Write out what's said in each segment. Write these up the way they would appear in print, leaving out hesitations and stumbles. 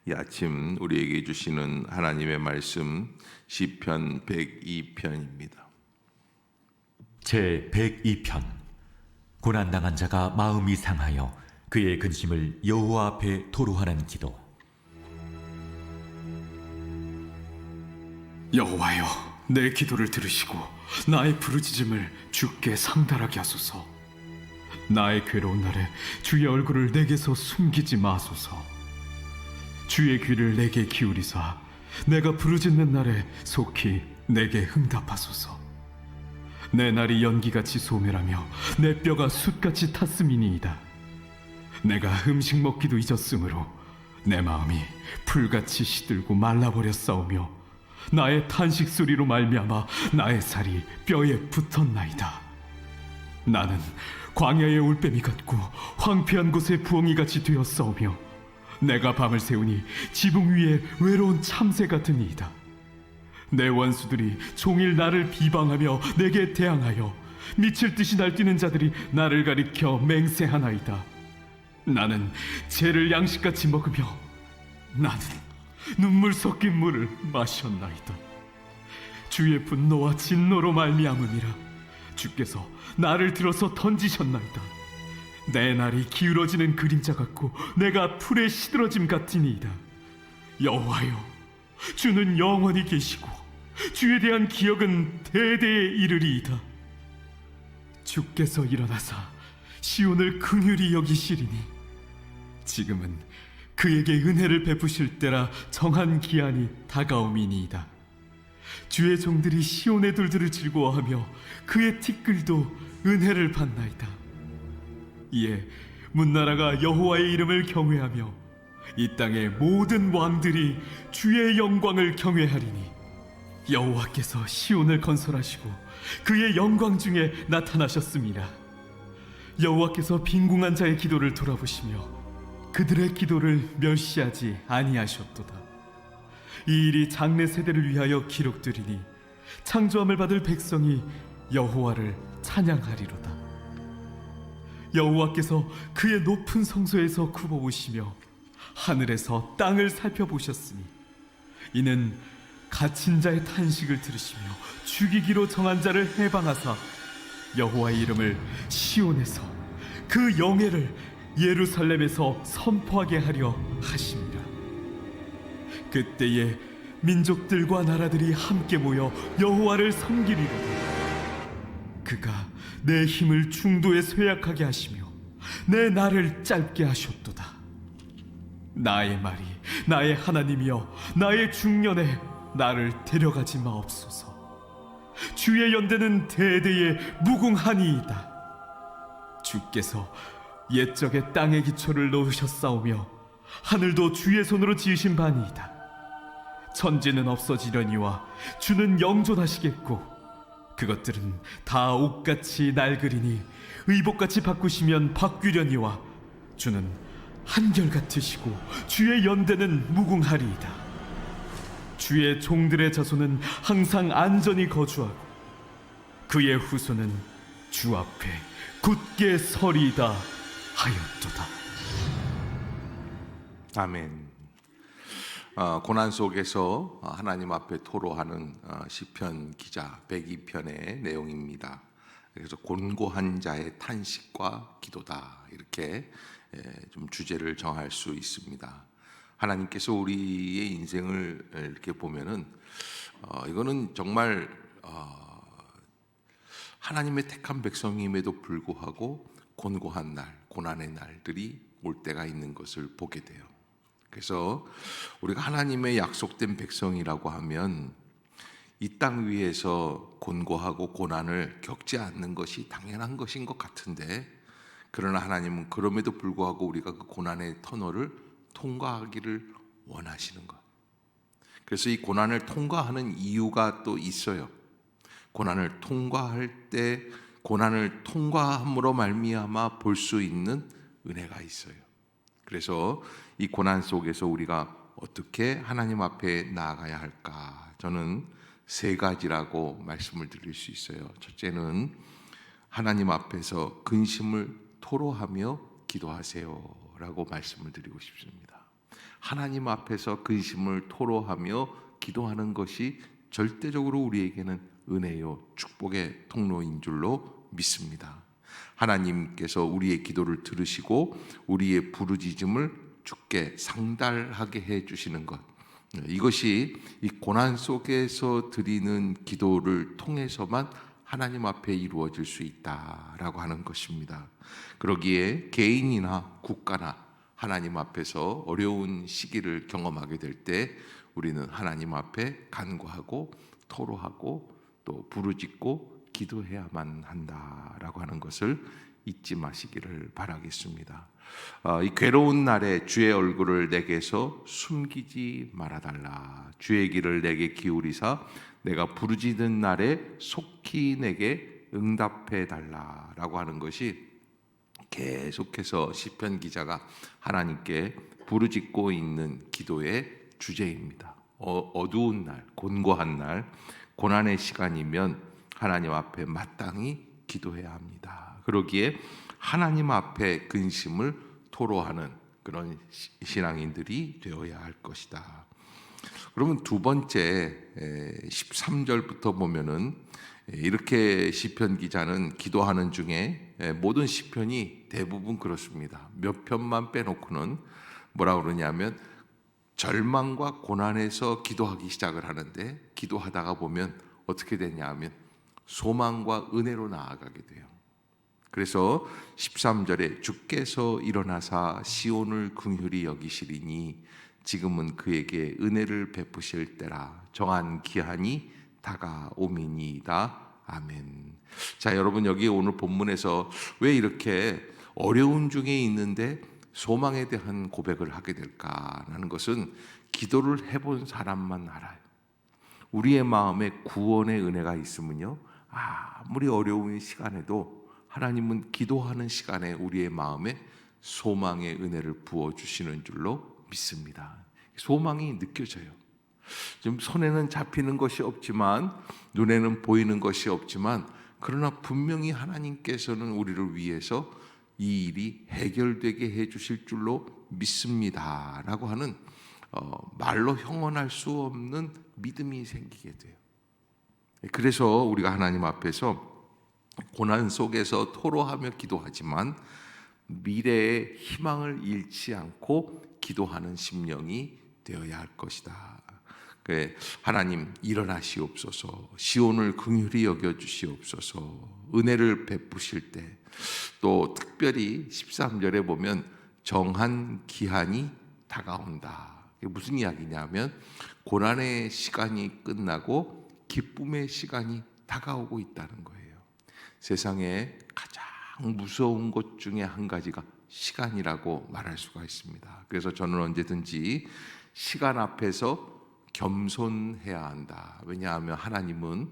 이 아침 우리에게 주시는 하나님의 말씀 시편 102편입니다. 제 102편. 고난당한 자가 마음이 상하여 그의 근심을 여호와 앞에 토로하는 기도. 여호와여, 내 기도를 들으시고 나의 부르짖음을 주께 상달하게 하소서. 나의 괴로운 날에 주의 얼굴을 내게서 숨기지 마소서. 주의 귀를 내게 기울이사 내가 부르짖는 날에 속히 내게 응답하소서. 내 날이 연기같이 소멸하며 내 뼈가 숯같이 탔음이니이다. 내가 음식 먹기도 잊었으므로 내 마음이 풀같이 시들고 말라버렸사오며 나의 탄식 소리로 말미암아 나의 살이 뼈에 붙었나이다. 나는 광야의 올빼미 같고 황폐한 곳의 부엉이같이 되었사오며 내가 밤을 새우니 지붕 위에 외로운 참새 같으니이다. 내 원수들이 종일 나를 비방하며 내게 대항하여 미칠 듯이 날뛰는 자들이 나를 가리켜 맹세하나이다. 나는 죄를 양식같이 먹으며 나는 눈물 섞인 물을 마셨나이다. 주의 분노와 진노로 말미암음이라. 주께서 나를 들어서 던지셨나이다. 내 날이 기울어지는 그림자 같고 내가 풀에 시들어짐 같으니이다. 여호와여, 주는 영원히 계시고 주에 대한 기억은 대대에 이르리이다. 주께서 일어나사 시온을 긍휼히 여기시리니 지금은 그에게 은혜를 베푸실 때라 정한 기한이 다가옴이니이다. 주의 종들이 시온의 돌들을 즐거워하며 그의 티끌도 은혜를 받나이다. 이에 문나라가 여호와의 이름을 경외하며 이 땅의 모든 왕들이 주의 영광을 경외하리니 여호와께서 시온을 건설하시고 그의 영광 중에 나타나셨습니다. 여호와께서 빈궁한 자의 기도를 돌아보시며 그들의 기도를 멸시하지 아니하셨도다. 이 일이 장래 세대를 위하여 기록되리니 창조함을 받을 백성이 여호와를 찬양하리로다. 여호와께서 그의 높은 성소에서 굽어보시며 하늘에서 땅을 살펴보셨으니 이는 갇힌 자의 탄식을 들으시며 죽이기로 정한 자를 해방하사 여호와의 이름을 시온에서 그 영예를 예루살렘에서 선포하게 하려 하심이라. 그때에 민족들과 나라들이 함께 모여 여호와를 섬기리로다. 그가 내 힘을 중도에 쇠약하게 하시며 내 날을 짧게 하셨도다. 나의 말이 나의 하나님이여 나의 중년에 나를 데려가지 마옵소서. 주의 연대는 대대에 무궁하니이다. 주께서 옛적에 땅의 기초를 놓으셨사오며 하늘도 주의 손으로 지으신 바니이다. 천지는 없어지려니와 주는 영존하시겠고 그것들은 다 옷같이 낡으리니 의복같이 바꾸시면 바뀌려니와 주는 한결같으시고 주의 연대는 무궁하리이다. 주의 종들의 자손은 항상 안전히 거주하고 그의 후손은 주 앞에 굳게 서리이다 하였도다. 아멘. 고난 속에서 하나님 앞에 토로하는 시편 기자 102편의 내용입니다. 그래서 곤고한 자의 탄식과 기도다, 이렇게 좀 주제를 정할 수 있습니다. 하나님께서 우리의 인생을 이렇게 보면은 이거는 정말 하나님의 택한 백성임에도 불구하고 곤고한 날, 고난의 날들이 올 때가 있는 것을 보게 돼요. 그래서 우리가 하나님의 약속된 백성이라고 하면 이 땅 위에서 곤고하고 고난을 겪지 않는 것이 당연한 것인 것 같은데, 그러나 하나님은 그럼에도 불구하고 우리가 그 고난의 터널을 통과하기를 원하시는 것. 그래서 이 고난을 통과하는 이유가 또 있어요. 고난을 통과할 때 고난을 통과함으로 말미암아 볼 수 있는 은혜가 있어요. 그래서 이 고난 속에서 우리가 어떻게 하나님 앞에 나아가야 할까? 저는 세 가지라고 말씀을 드릴 수 있어요. 첫째는 하나님 앞에서 근심을 토로하며 기도하세요 라고 말씀을 드리고 싶습니다. 하나님 앞에서 근심을 토로하며 기도하는 것이 절대적으로 우리에게는 은혜요 축복의 통로인 줄로 믿습니다. 하나님께서 우리의 기도를 들으시고 우리의 부르짖음을 주께 상달하게 해 주시는 것, 이것이 이 고난 속에서 드리는 기도를 통해서만 하나님 앞에 이루어질 수 있다라고 하는 것입니다. 그러기에 개인이나 국가나 하나님 앞에서 어려운 시기를 경험하게 될 때 우리는 하나님 앞에 간구하고 토로하고 또 부르짖고 기도해야만 한다라고 하는 것을 잊지 마시기를 바라겠습니다. 이 괴로운 날에 주의 얼굴을 내게서 숨기지 말아달라. 주의 길을 내게 기울이사 내가 부르짖는 날에 속히 내게 응답해 달라라고 하는 것이 계속해서 시편 기자가 하나님께 부르짖고 있는 기도의 주제입니다. 어두운 날, 곤고한 날, 고난의 시간이면 하나님 앞에 마땅히 기도해야 합니다. 그러기에 하나님 앞에 근심을 토로하는 그런 신앙인들이 되어야 할 것이다. 그러면 두 번째 13절부터 보면은 이렇게 시편 기자는 기도하는 중에 모든 시편이 대부분 그렇습니다. 몇 편만 빼놓고는 뭐라 그러냐면 절망과 고난에서 기도하기 시작을 하는데 기도하다가 보면 어떻게 되냐 하면 소망과 은혜로 나아가게 돼요. 그래서 13절에 주께서 일어나사 시온을 긍휼히 여기시리니 지금은 그에게 은혜를 베푸실 때라 정한 기한이 다가오미니이다. 아멘. 자, 여러분, 여기 오늘 본문에서 왜 이렇게 어려운 중에 있는데 소망에 대한 고백을 하게 될까 하는 것은 기도를 해본 사람만 알아요. 우리의 마음에 구원의 은혜가 있으면요, 아무리 어려운 시간에도 하나님은 기도하는 시간에 우리의 마음에 소망의 은혜를 부어주시는 줄로 믿습니다. 소망이 느껴져요. 지금 손에는 잡히는 것이 없지만, 눈에는 보이는 것이 없지만, 그러나 분명히 하나님께서는 우리를 위해서 이 일이 해결되게 해주실 줄로 믿습니다 라고 하는 말로 형언할 수 없는 믿음이 생기게 돼요. 그래서 우리가 하나님 앞에서 고난 속에서 토로하며 기도하지만 미래의 희망을 잃지 않고 기도하는 심령이 되어야 할 것이다. 하나님 일어나시옵소서, 시온을 긍휼히 여겨주시옵소서, 은혜를 베푸실 때, 또 특별히 13절에 보면 정한 기한이 다가온다. 이게 무슨 이야기냐면 고난의 시간이 끝나고 기쁨의 시간이 다가오고 있다는 거예요. 세상에 가장 무서운 것 중에 한 가지가 시간이라고 말할 수가 있습니다. 그래서 저는 언제든지 시간 앞에서 겸손해야 한다. 왜냐하면 하나님은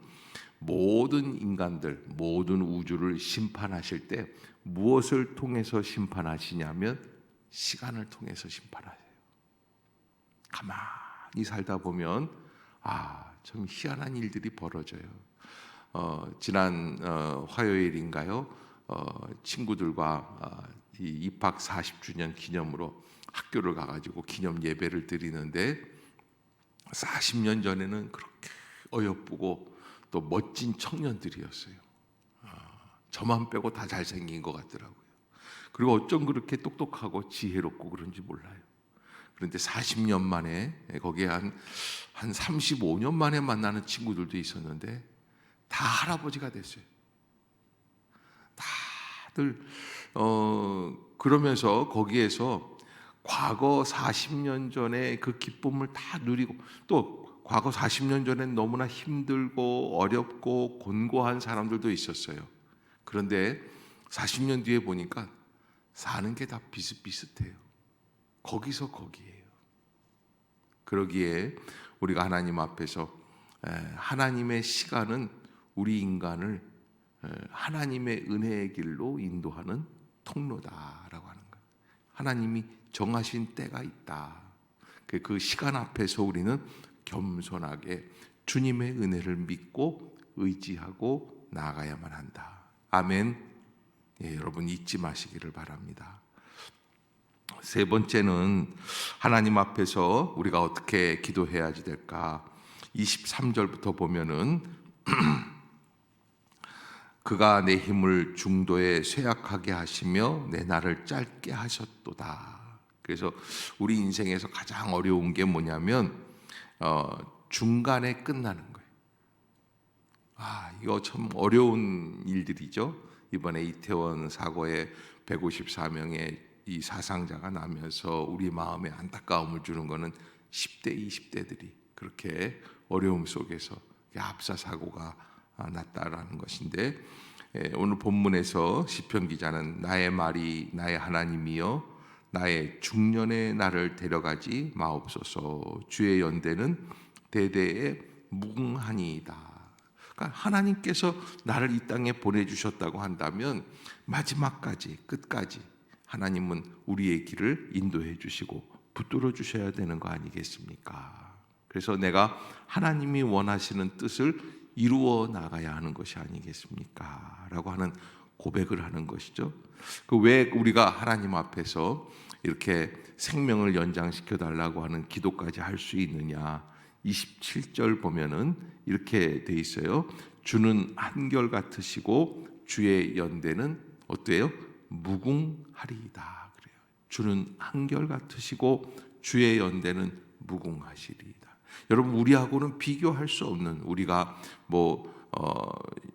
모든 인간들, 모든 우주를 심판하실 때 무엇을 통해서 심판하시냐면 시간을 통해서 심판하세요. 가만히 살다 보면 참 희한한 일들이 벌어져요. 지난 화요일인가요? 친구들과 입학 40주년 기념으로 학교를 가가지고 기념 예배를 드리는데 40년 전에는 그렇게 어여쁘고 또 멋진 청년들이었어요. 저만 빼고 다 잘생긴 것 같더라고요. 그리고 어쩜 그렇게 똑똑하고 지혜롭고 그런지 몰라요. 그런데 40년 만에, 거기에 한 35년 만에 만나는 친구들도 있었는데 다 할아버지가 됐어요. 다들 그러면서 거기에서 과거 40년 전에 그 기쁨을 다 누리고, 또 과거 40년 전엔 너무나 힘들고 어렵고 곤고한 사람들도 있었어요. 그런데 40년 뒤에 보니까 사는 게 다 비슷비슷해요. 거기서 거기에요. 그러기에 우리가 하나님 앞에서 하나님의 시간은 우리 인간을 하나님의 은혜의 길로 인도하는 통로다라고 하는 거예요. 하나님이 정하신 때가 있다. 그 시간 앞에서 우리는 겸손하게 주님의 은혜를 믿고 의지하고 나아가야만 한다. 아멘. 예, 여러분 잊지 마시기를 바랍니다. 세 번째는 하나님 앞에서 우리가 어떻게 기도해야지 될까? 23절부터 보면은 그가 내 힘을 중도에 쇠약하게 하시며 내 날을 짧게 하셨도다. 그래서 우리 인생에서 가장 어려운 게 뭐냐면 중간에 끝나는 거예요. 이거 참 어려운 일들이죠. 이번에 이태원 사고에 154명의 이 사상자가 나면서 우리 마음에 안타까움을 주는 거는 10대, 20대들이 그렇게 어려움 속에서 압사 사고가 났다라는 것인데, 오늘 본문에서 시편 기자는 나의 말이 나의 하나님이여 나의 중년의 나를 데려가지 마옵소서. 주의 연대는 대대에 무궁하니이다. 그러니까 하나님께서 나를 이 땅에 보내주셨다고 한다면 마지막까지 끝까지 하나님은 우리의 길을 인도해 주시고 붙들어 주셔야 되는 거 아니겠습니까? 그래서 내가 하나님이 원하시는 뜻을 이루어 나가야 하는 것이 아니겠습니까? 라고 하는 고백을 하는 것이죠. 왜 우리가 하나님 앞에서 이렇게 생명을 연장시켜 달라고 하는 기도까지 할 수 있느냐? 27절 보면은 이렇게 돼 있어요. 주는 한결 같으시고 주의 연대는 어때요? 무궁하리이다. 그래요. 주는 한결 같으시고 주의 연대는 무궁하시리이다. 여러분, 우리하고는 비교할 수 없는, 우리가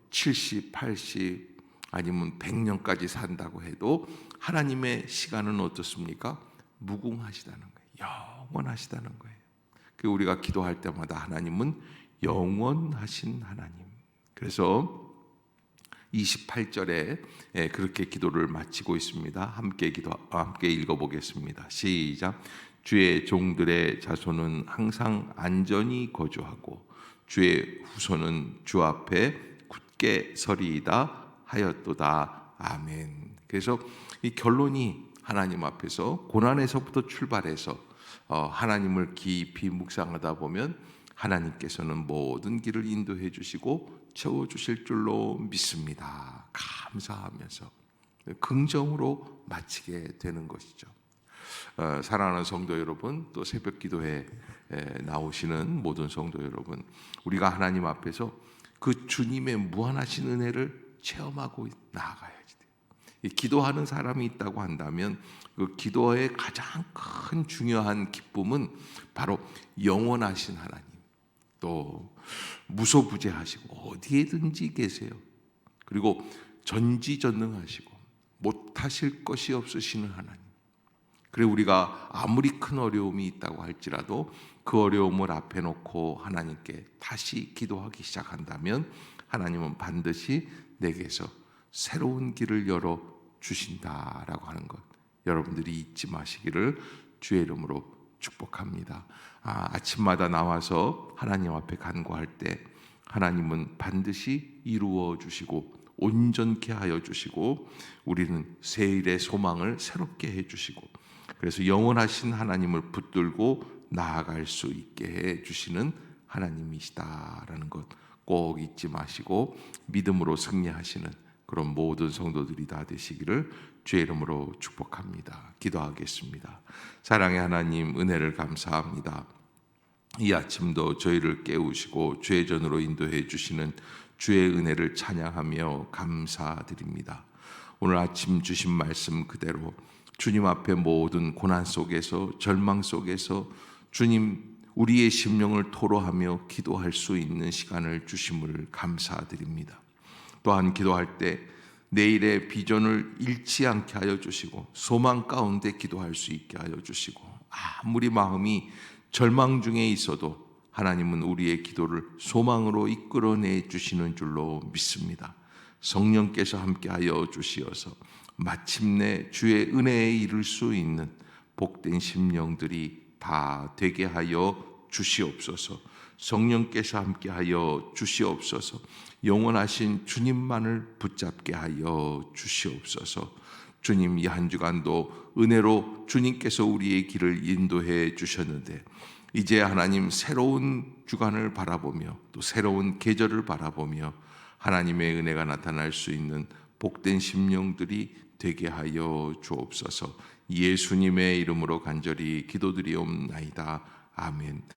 70, 80 아니면 100년까지 산다고 해도 하나님의 시간은 어떻습니까? 무궁하시다는 거예요. 영원하시다는 거예요. 우리가 기도할 때마다 하나님은 영원하신 하나님. 그래서 28절에 그렇게 기도를 마치고 있습니다. 함께 읽어보겠습니다. 시작. 주의 종들의 자손은 항상 안전히 거주하고 주의 후손은 주 앞에 굳게 서리이다 하였도다. 아멘. 그래서 이 결론이 하나님 앞에서 고난에서부터 출발해서 하나님을 깊이 묵상하다 보면 하나님께서는 모든 길을 인도해 주시고 채워주실 줄로 믿습니다. 감사하면서 긍정으로 마치게 되는 것이죠. 사랑하는 성도 여러분, 또 새벽 기도에 나오시는 모든 성도 여러분, 우리가 하나님 앞에서 그 주님의 무한하신 은혜를 체험하고 나아가야지 돼요. 기도하는 사람이 있다고 한다면 그 기도의 가장 큰 중요한 기쁨은 바로 영원하신 하나님, 또 무소부재하시고 어디에든지 계세요. 그리고 전지전능하시고 못하실 것이 없으시는 하나님. 그래, 우리가 아무리 큰 어려움이 있다고 할지라도 그 어려움을 앞에 놓고 하나님께 다시 기도하기 시작한다면 하나님은 반드시 내게서 새로운 길을 열어 주신다라고 하는 것, 여러분들이 잊지 마시기를 주의 이름으로 축복합니다. 아침마다 나와서 하나님 앞에 간구할 때 하나님은 반드시 이루어 주시고 온전케 하여 주시고 우리는 새일의 소망을 새롭게 해 주시고, 그래서 영원하신 하나님을 붙들고 나아갈 수 있게 해 주시는 하나님이시다라는 것 꼭 잊지 마시고 믿음으로 승리하시는 그런 모든 성도들이 다 되시기를 주의 이름으로 축복합니다. 기도하겠습니다. 사랑의 하나님, 은혜를 감사합니다. 이 아침도 저희를 깨우시고 주의 전으로 인도해 주시는 주의 은혜를 찬양하며 감사드립니다. 오늘 아침 주신 말씀 그대로 주님 앞에 모든 고난 속에서, 절망 속에서 주님 우리의 심령을 토로하며 기도할 수 있는 시간을 주심을 감사드립니다. 또한 기도할 때 내일의 비전을 잃지 않게 하여 주시고 소망 가운데 기도할 수 있게 하여 주시고, 아무리 마음이 절망 중에 있어도 하나님은 우리의 기도를 소망으로 이끌어내 주시는 줄로 믿습니다. 성령께서 함께하여 주시어서 마침내 주의 은혜에 이를 수 있는 복된 심령들이 다 되게 하여 주시옵소서. 성령께서 함께하여 주시옵소서. 영원하신 주님만을 붙잡게 하여 주시옵소서. 주님, 이 한 주간도 은혜로 주님께서 우리의 길을 인도해 주셨는데 이제 하나님 새로운 주간을 바라보며 또 새로운 계절을 바라보며 하나님의 은혜가 나타날 수 있는 복된 심령들이 되게 하여 주옵소서. 예수님의 이름으로 간절히 기도드리옵나이다. 아멘.